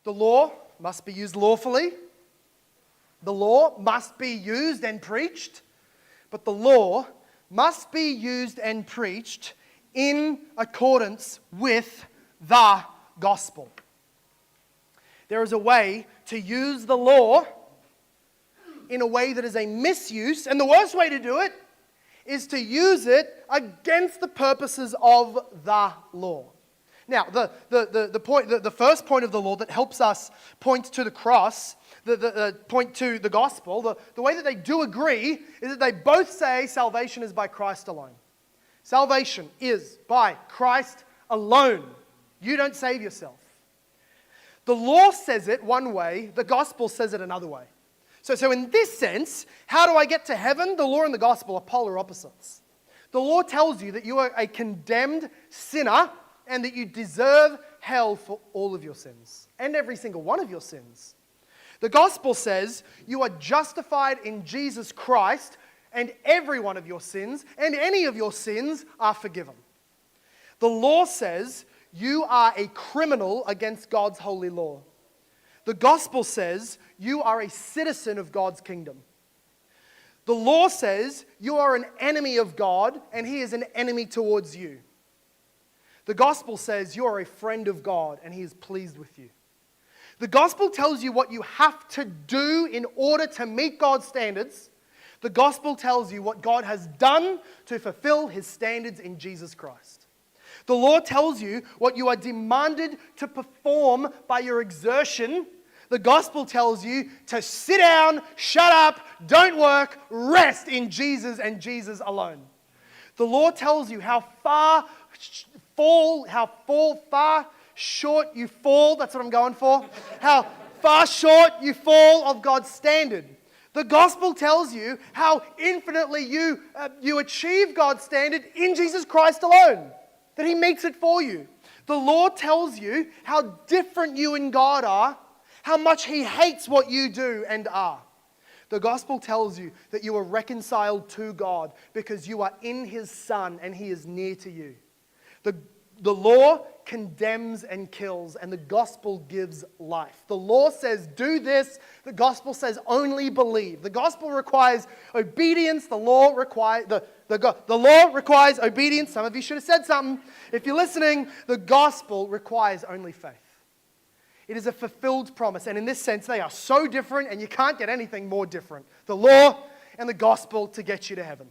The law must be used lawfully. The law must be used and preached. But the law must be used and preached in accordance with the gospel. There is a way to use the law in a way that is a misuse, and the worst way to do it is to use it against the purposes of the law. Now, the first point of the law that helps us point to the cross, point to the gospel, the way that they do agree is that they both say salvation is by Christ alone. Salvation is by Christ alone. You don't save yourself. The law says it one way, the gospel says it another way. So in this sense, how do I get to heaven? The law and the gospel are polar opposites. The law tells you that you are a condemned sinner and that you deserve hell for all of your sins and every single one of your sins. The gospel says you are justified in Jesus Christ and every one of your sins and any of your sins are forgiven. The law says you are a criminal against God's holy law. The gospel says you are a citizen of God's kingdom. The law says you are an enemy of God and He is an enemy towards you. The gospel says you are a friend of God and He is pleased with you. The gospel tells you what you have to do in order to meet God's standards. The gospel tells you what God has done to fulfill His standards in Jesus Christ. The law tells you what you are demanded to perform by your exertion. The gospel tells you to sit down, shut up, don't work, rest in Jesus and Jesus alone. The law tells you how far short you fall. That's what I'm going for. How far short you fall of God's standard. The gospel tells you how infinitely you achieve God's standard in Jesus Christ alone. That He meets it for you. The law tells you how different you and God are, how much He hates what you do and are. The gospel tells you that you are reconciled to God because you are in His Son and He is near to you. The law condemns and kills, and the gospel gives life. The law says, do this. The gospel says, only believe. The gospel requires obedience. The law requires obedience. Some of you should have said something. If you're listening, the gospel requires only faith. It is a fulfilled promise, and in this sense, they are so different, and you can't get anything more different. The law and the gospel to get you to heaven.